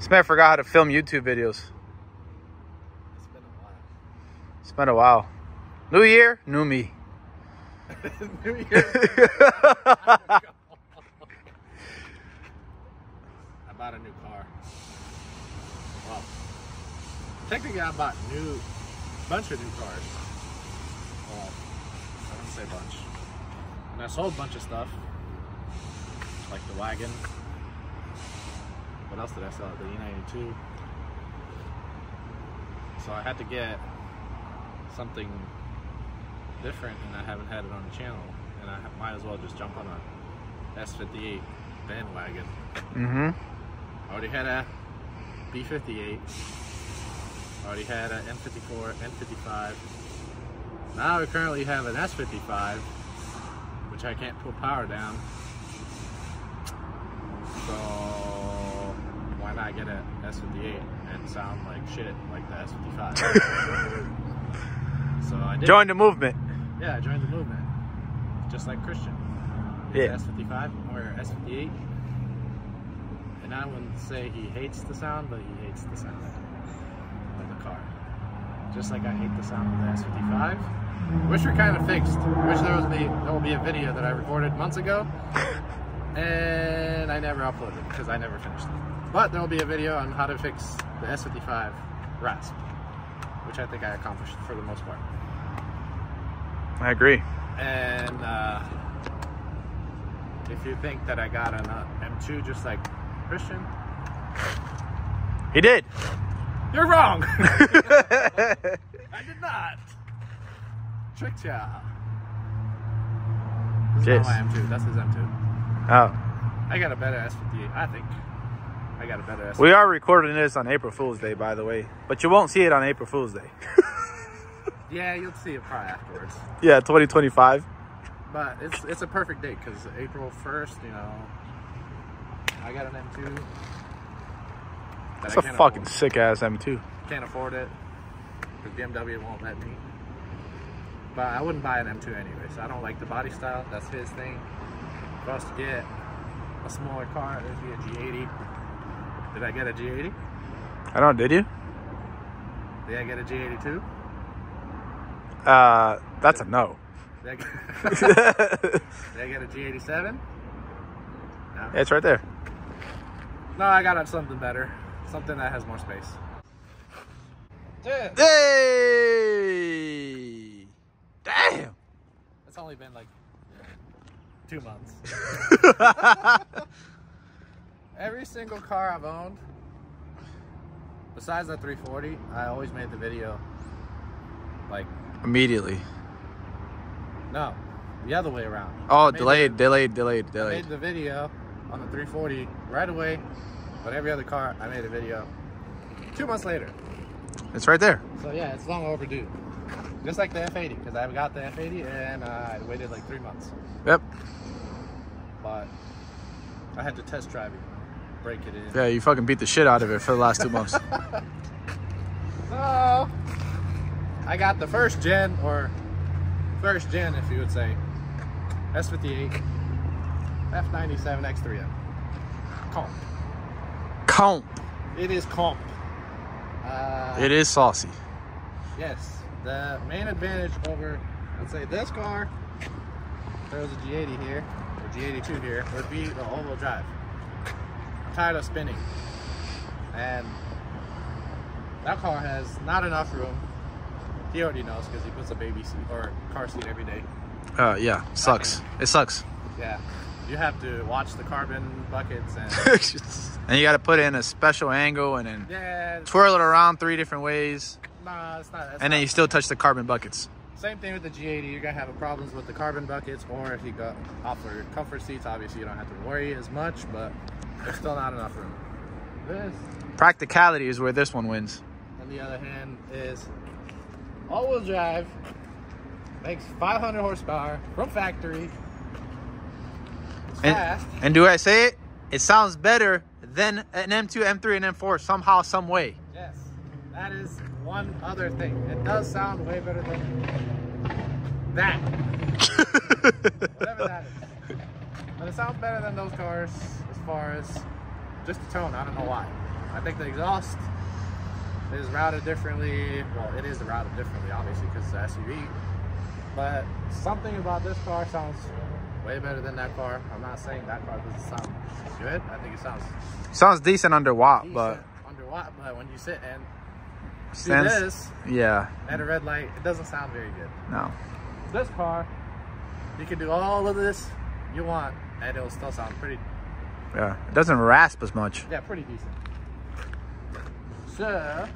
This man forgot how to film YouTube videos. It's been a while. It's been a while. New year, new me. New Year. I bought a new car. Well, technically I bought bunch of new cars. Well, I wouldn't say bunch. And I sold a bunch of stuff. Like the wagon. What else did I sell? The E92. So I had to get something different, and I haven't had it on the channel, and I might as well just jump on a S58 bandwagon. I already had a B58. I already had an N54, N55. Now we currently have an S55, which I can't pull power down. So why not get an S58 and sound like shit like the S55? So I did. Join the movement. Yeah, I joined the movement. Just like Christian. Yeah. S55 or S58. And I wouldn't say he hates the sound, but he hates the sound of the car. Just like I hate the sound of the S55. Which we're kind of fixed. Wish there will be a video that I recorded months ago. And I never uploaded because I never finished it. But there will be a video on how to fix the S55 rasp, which I think I accomplished for the most part. I agree. And if you think that I got an M2 just like Christian, He did. you're wrong. I did not. Tricked ya. This is not my M2. That's his M2. Oh. I got a better S58, I think. I got a better S58. We are recording this on April Fool's Day, by the way. But you won't see it on April Fool's Day. Yeah, you'll see it probably afterwards. Yeah, 2025. But it's a perfect date because April 1st, you know, I got an M2. That's a fucking sick-ass M2. Can't afford it because BMW won't let me. But I wouldn't buy an M2 anyway, so I don't like the body style. That's his thing. For us to get a smaller car, it would be a G80. Did I get a G80? I don't know, did you? Did I get a G82? That's a no. Did I get a G87? No. Yeah, it's right there. No, I got something better. Something that has more space. Dude. Hey! Damn! It's only been like 2 months. Every single car I've owned, besides that 340, I always made the video like Immediately. no, the other way around. Oh, I delayed. made the video on the 340 right away, but every other car I made a video 2 months later. It's right there. So yeah, it's long overdue. Just like the F80, because I got the F80 and I waited like 3 months. Yep. But I had to test drive it, break it in. Yeah, you fucking beat the shit out of it for the last 2 months. So I got the first gen if you would say, S58 F97 X3M. Comp. Comp. It is comp. It is saucy. Yes. The main advantage over, let's say, this car, if there was a G80 here, or G82 here, would be the all-wheel drive. I'm tired of spinning. And that car has not enough room. He already knows because he puts a baby seat or car seat every day. Yeah, sucks. It sucks. Yeah. You have to watch the carbon buckets and and you got to put it in a special angle and then yeah, twirl it around 3 different ways. nah, it's not. And then you still touch the carbon buckets. Same thing with the G80. You're gonna have problems with the carbon buckets, or if you got offer comfort seats, obviously you don't have to worry as much, but there's still not enough room. This, Practicality is where this one wins. on the other hand, is all-wheel drive, makes 500 horsepower from factory. It's fast. And do I say it? It sounds better than an M2, M3, and M4 somehow, some way. Yes, that is one other thing. It does sound way better than that. Whatever that is. But it sounds better than those cars as far as just the tone. I don't know why. I think the exhaust is routed differently. Well, it is routed differently, obviously, because it's an SUV. But something about this car sounds way better than that car. I'm not saying that car doesn't sound good. I think it sounds decent under watt, decent but under watt. But when you sit and do sense, this, yeah, at a red light, it doesn't sound very good. no. This car, you can do all of this you want, and it'll still sound pretty. Yeah, it doesn't rasp as much. Yeah, pretty decent. So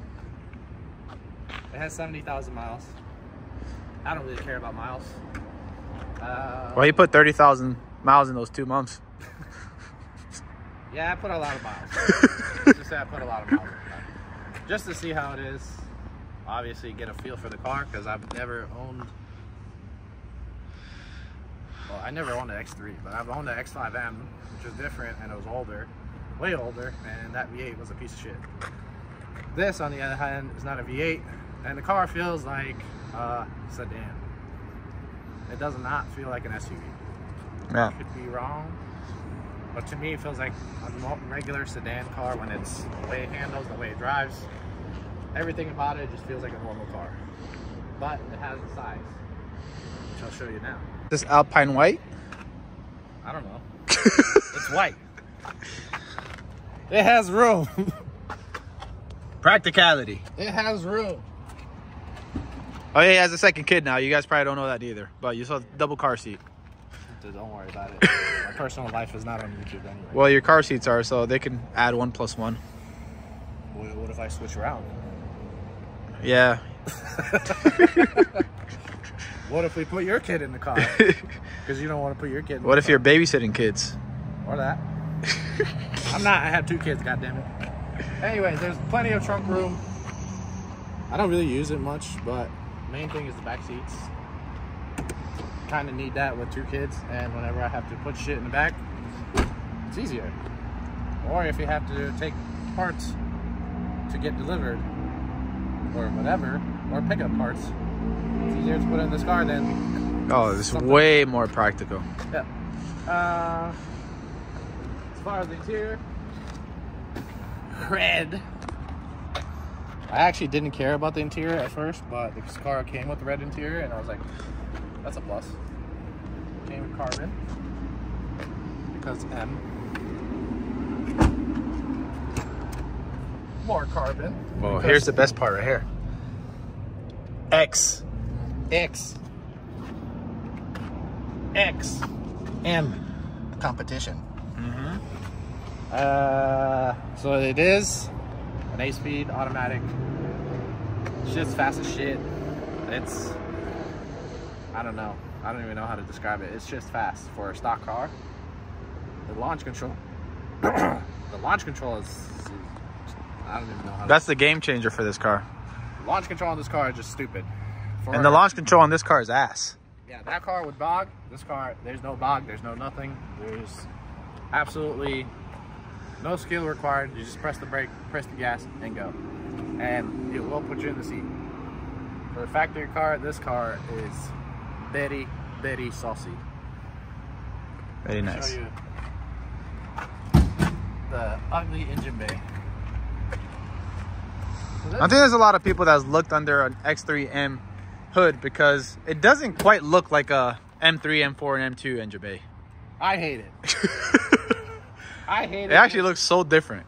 it has 70,000 miles. I don't really care about miles. Well, you put 30,000 miles in those 2 months. Yeah, I put a lot of miles. Let's just say I put a lot of miles in it. Just to see how it is. Obviously, get a feel for the car, because I've never owned. Well, I never owned an X3, but I've owned an X5M, which was different, and it was older, way older, and that V8 was a piece of shit. This, on the other hand, is not a V8, and the car feels like a sedan. It does not feel like an SUV. Yeah. I could be wrong, but to me, it feels like a regular sedan car when it's the way it handles, the way it drives. Everything about it just feels like a normal car, but it has the size, which I'll show you now. This Alpine white? I don't know. It's white. It has room. Practicality. It has room. Oh yeah, he has a second kid now. You guys probably don't know that either, but you saw the double car seat. Don't worry about it. My personal life is not on YouTube anyway. Well, your car seats are, so they can add 1 + 1. What if I switch around? Yeah. What if we put your kid in the car? Because you don't want to put your kid in the car. What if you're babysitting kids? Or that. I'm not. I have 2 kids, goddammit. Anyways, there's plenty of trunk room. I don't really use it much, but main thing is the back seats. Kind of need that with 2 kids, and whenever I have to put shit in the back, it's easier. Or if you have to take parts to get delivered, or whatever, or pick up parts, it's easier to put in this car than. Oh, it's way more practical. Yeah. As far as the interior, red. I actually didn't care about the interior at first, but this car came with the red interior, and I was like, that's a plus. Came with carbon, because M. More carbon. Well, here's the best part right here. X. M. Competition. So it is an 8-speed automatic. Shit's fast as shit. It's, I don't know. I don't even know how to describe it. It's just fast for a stock car. The launch control, the launch control is, I don't even know how to. That's the game changer for this car. The launch control on this car is just stupid. And the launch control on this car is ass. Yeah, that car would bog. This car, there's no bog, there's no nothing. There's absolutely no skill required. You just press the brake, press the gas, and go. And it will put you in the seat. For a factory car, this car is very, very saucy. Very nice. Show you the ugly engine bay. So I think there's a lot of people that's looked under an X3M hood because it doesn't quite look like a M3, M4, and M2 engine bay. I hate it. I hate it. It actually looks so different.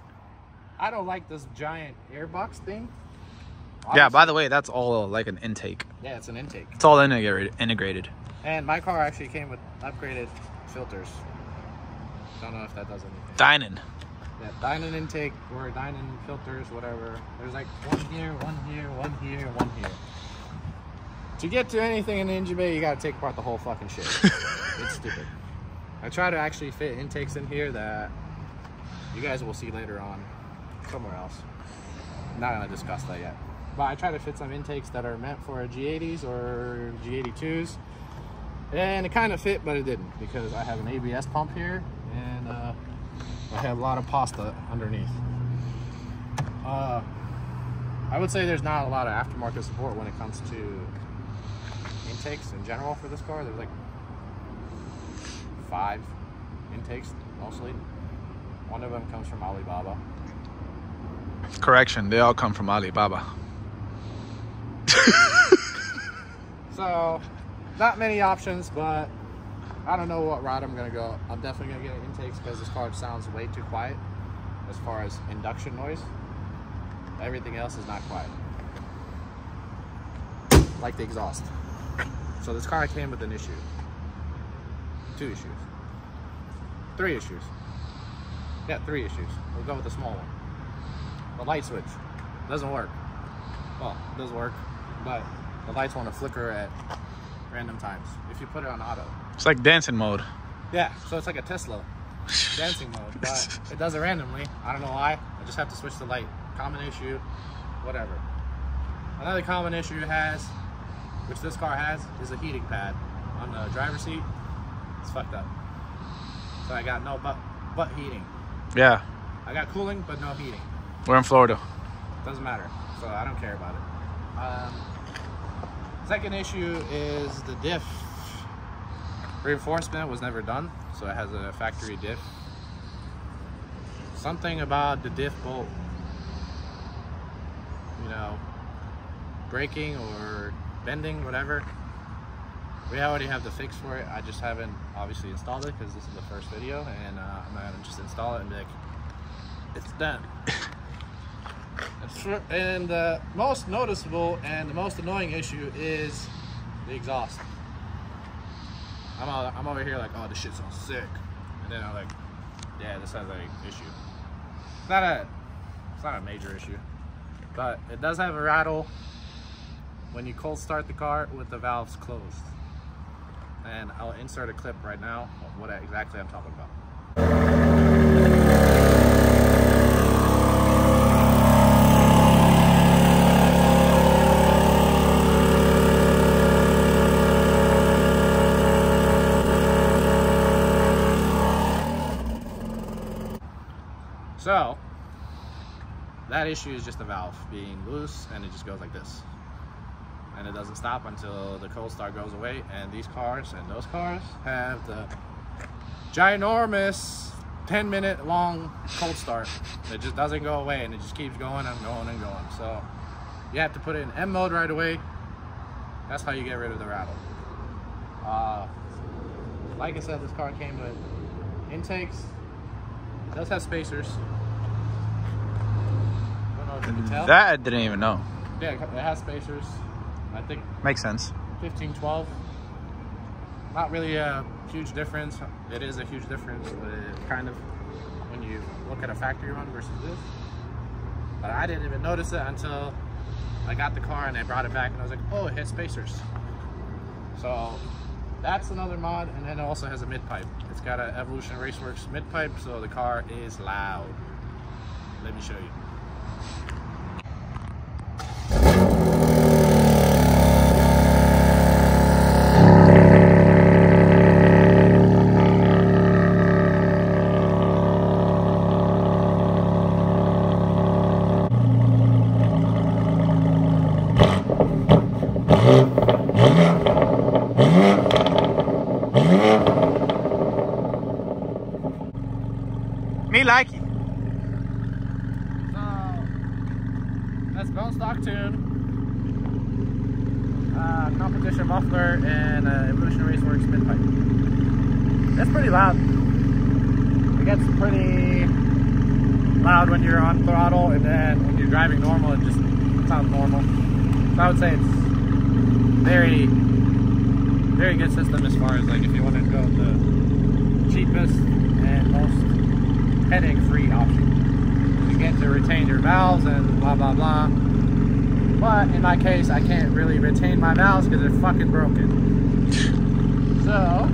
I don't like this giant airbox thing. Yeah, by the way, that's all like an intake. Yeah, it's an intake. It's all integrated. And my car actually came with upgraded filters. Don't know if that does anything. Dynon. Yeah, Dynon intake or Dynon filters, whatever. There's like one here, one here, one here, one here. To get to anything in the engine bay, you gotta take apart the whole fucking shit. It's stupid. I try to actually fit intakes in here that you guys will see later on somewhere else. I'm not gonna discuss that yet. But I try to fit some intakes that are meant for G80s or G82s. And it kind of fit, but it didn't, because I have an ABS pump here, and I have a lot of pasta underneath. I would say there's not a lot of aftermarket support when it comes to intakes in general for this car. There's like 5 intakes mostly. One of them comes from Alibaba. Correction, they all come from Alibaba. So, not many options, but I don't know what route I'm gonna go. I'm definitely gonna get intakes because this car sounds way too quiet as far as induction noise. Everything else is not quiet. Like the exhaust. So this car came with an issue. 2 issues. 3 issues. Yeah, 3 issues. We'll go with the small one. The light switch doesn't work. Well, it does work, but the lights want to flicker at random times if you put it on auto. It's like dancing mode. Yeah, so it's like a Tesla dancing mode, but it does it randomly. I don't know why. I just have to switch the light. Common issue, whatever. Another common issue it has, which this car has, is a heating pad on the driver's seat. It's fucked up. So I got no butt heating. Yeah. I got cooling, but no heating. We're in Florida. Doesn't matter. So I don't care about it. Second issue is the diff. Reinforcement was never done, so it has a factory diff. Something about the diff bolt, you know, breaking or bending, whatever. We already have the fix for it. I just haven't obviously installed it because this is the first video, and I'm gonna just install it and be like, it's done. And the most noticeable and the most annoying issue is the exhaust. I'm over here like, oh, this shit sounds sick, and then I'm like, yeah, this has an issue. It's not a major issue, but it does have a rattle when you cold start the car with the valves closed. And I'll insert a clip right now of what exactly I'm talking about. So, that issue is just the valve being loose, and it just goes like this. And it doesn't stop until the cold start goes away. And these cars and those cars have the ginormous 10-minute long cold start. It just doesn't go away, and it just keeps going and going and going. So you have to put it in M mode right away. That's how you get rid of the rattle. Like I said, this car came with intakes. It does have spacers. I don't know if you can tell. That I didn't even know. Yeah, it has spacers. I think makes sense. 15, 12. Not really a huge difference. It is a huge difference, but kind of when you look at a factory one versus this. But I didn't even notice it until I got the car and I brought it back, and I was like, oh, it has spacers. So that's another mod, and then it also has a mid-pipe. It's got an Evolution Raceworks mid-pipe, so the car is loud. Let me show you. Me like it. So that's bone stock tune, competition muffler, and Evolution Raceworks mid pipe. That's pretty loud. It gets pretty loud when you're on throttle, and then when you're driving normal, it just sounds normal. So I would say it's very, very good system as far as like if you want to go the cheapest and most headache-free option. You get to retain your valves and blah blah blah. But in my case, I can't really retain my valves because they're fucking broken. So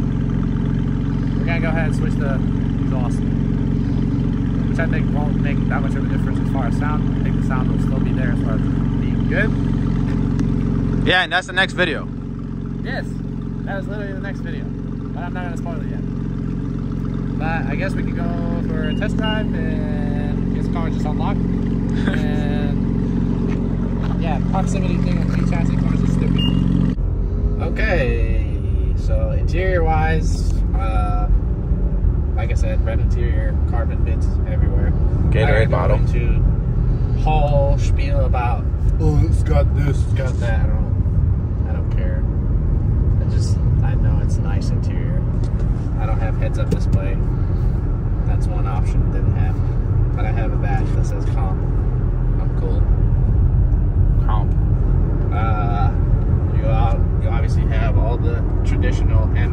we're gonna go ahead and switch the exhaust, which I think won't make that much of a difference as far as sound. I think the sound will still be there as far as being good. Yeah, and that's the next video. Yes, that is literally the next video, but I'm not gonna spoil it yet. But I guess we could go for a test drive, and his car just unlocked. And yeah, proximity thing on G-chassis cars is stupid. Okay, so interior wise, like I said, red interior, carbon bits everywhere. Gatorade bottle. To haul boost, it's got that. I don't care. I know it's nice interior. I don't have heads-up display. That's one option it didn't have. But I have a badge that says comp. I'm cool. Comp. You obviously have all the traditional and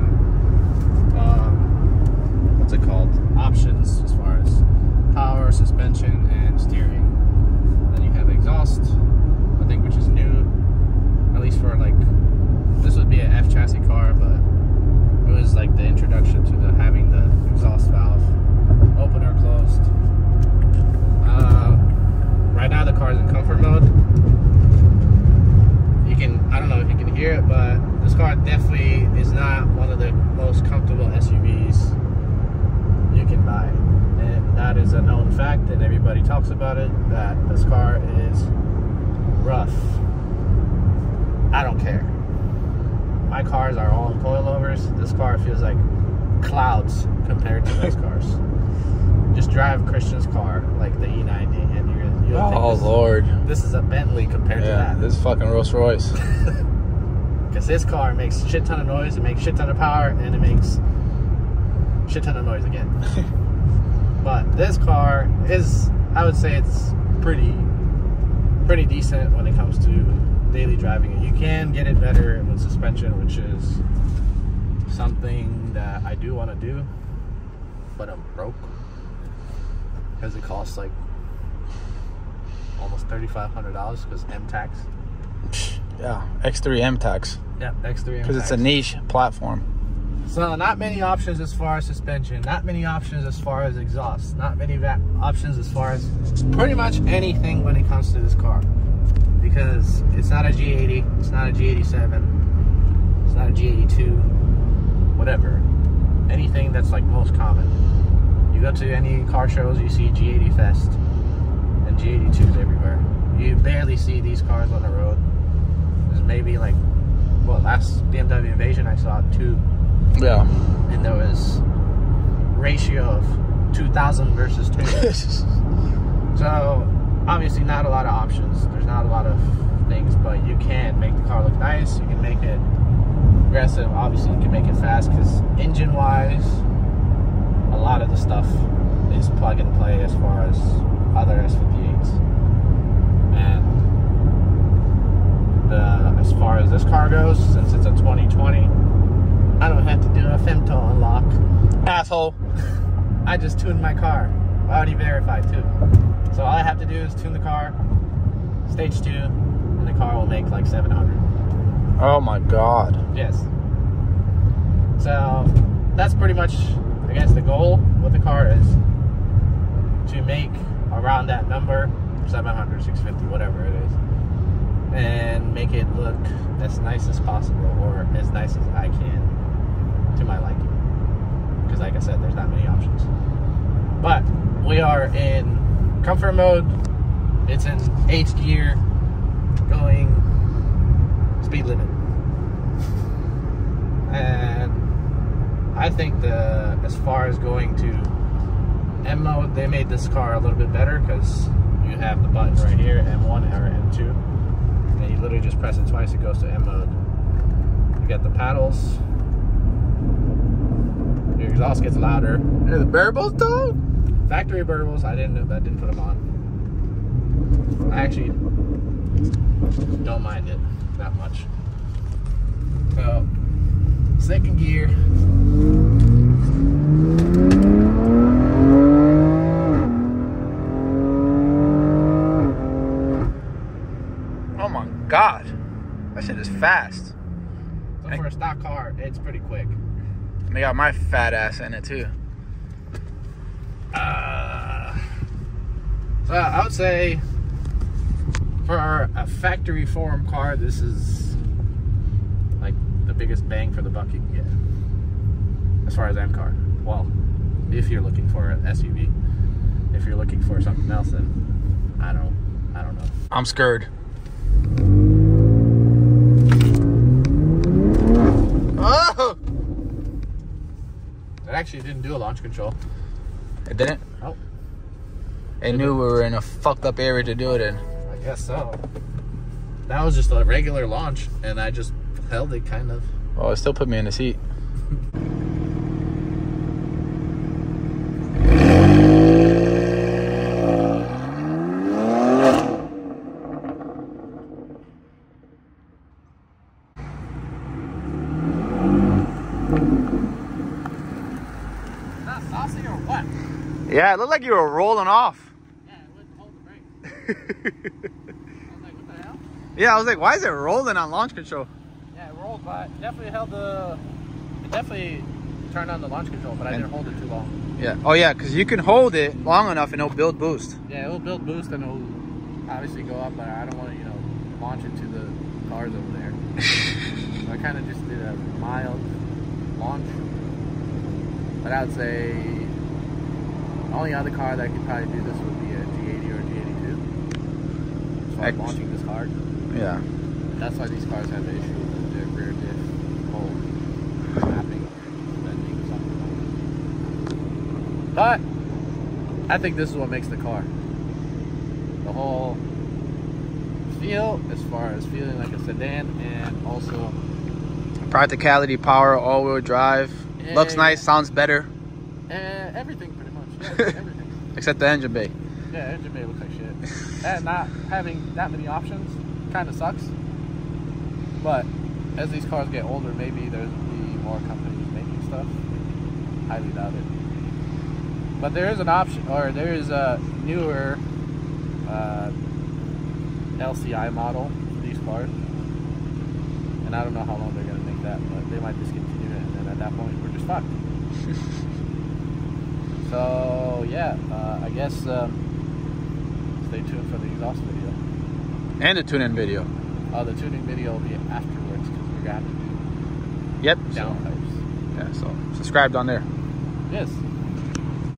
what's it called? Options as far as power, suspension, and steering. Then you have exhaust, I think, which is new, at least for like, this would be an F chassis car, but it was like the introduction to having the exhaust valve open or closed. Right now the car is in comfort mode. I don't know if you can hear it, but this car definitely is not one of the most comfortable SUVs you can buy. And that is a known fact, and everybody talks about it, that this car is rough. I don't care. My cars are all in coilovers. This car feels like clouds compared to those cars. Just drive Christian's car, like the E90, and you'll think Lord, this is a Bentley compared to that. This is fucking Rolls Royce. Because this car makes shit ton of noise, it makes shit ton of power, and it makes shit ton of noise again. But this car is, I would say it's pretty decent when it comes to daily driving. You can get it better with suspension, which is something that I do want to do, but I'm broke because it costs like almost $3,500 because M tax. Yeah, X3 M tax. Yeah, X3 M because it's a niche platform. So not many options as far as suspension, not many options as far as exhaust, not many options as far as pretty much anything when it comes to this car. Because it's not a G80, it's not a G87, it's not a G82, whatever. Anything that's like most common. You go to any car shows, you see G80 Fest and G82s everywhere. You barely see these cars on the road. There's maybe like, well, last BMW Invasion I saw 2. Yeah. And there was ratio of 2,000 versus 2. So obviously not a lot of options. There's not a lot of things, but you can make the car look nice. You can make it aggressive. Obviously you can make it fast because engine wise, a lot of the stuff is plug and play as far as other S58s. And as far as this car goes, since it's a 2020, I don't have to do a femto unlock. Asshole. I just tuned my car. Already verified too. So all I have to do is tune the car, stage 2, and the car will make like 700. Oh my god. Yes. So that's pretty much, I guess, the goal with the car is to make around that number, 700, 650, whatever it is, and make it look as nice as possible, or as nice as I can to my liking. Because like I said, there's not many options. But we are in comfort mode. It's in 8th gear, going speed limit. And I think as far as going to M mode, they made this car a little bit better because you have the button right here, M1 or M2. And you literally just press it twice, it goes to M mode. You got the paddles. Your exhaust gets louder. Are the variables, dog? Factory variables, I didn't put them on. I actually don't mind it that much. So, 2nd gear. Oh my god. That shit is fast. So for a stock car, it's pretty quick. And they got my fat ass in it too. So I would say for a factory form car, this is like the biggest bang for the buck you can get as far as M car. Well, if you're looking for an SUV. If you're looking for something else, then I don't know. I'm scared. Oh! It actually didn't do a launch control. It didn't? Oh. It knew we were in a fucked up area to do it in. I guess so. That was just a regular launch, and I just held it kind of. Oh, it still put me in the seat. Yeah, it looked like you were rolling off. Yeah, it wouldn't hold the brake. I was like, what the hell? Yeah, I was like, why is it rolling on launch control? Yeah, it rolled, but it definitely held the... It definitely turned on the launch control, but I didn't hold it too long. Yeah. Oh, yeah, because you can hold it long enough and it'll build boost. Yeah, it'll build boost and it'll obviously go up, but I don't want to, you know, launch into the cars over there. So I kind of just did a mild launch. But I would say... The only other car that could probably do this would be a G80 or a G82. As far as launching this hard. Yeah. That's why these cars have the issue with their rear diff hold, snapping, bending, something. But I think this is what makes the car. The whole feel, as far as feeling like a sedan, and also practicality, power, all-wheel drive. Looks nice, sounds better. Everything pretty much. Yeah, everything. Except the engine bay. Yeah, engine bay looks like shit. And not having that many options kind of sucks. But as these cars get older, maybe there's be more companies making stuff. Highly doubt it. But there is an option, or there is a newer LCI model for these cars. And I don't know how long they're going to make that, but they might discontinue it, and then at that point, we're just fucked. So yeah, I guess stay tuned for the exhaust video. And the tune-in video. Oh, the tuning video will be afterwards because we're gonna have to do Yep. downpipes. Yeah, so subscribe down there. Yes.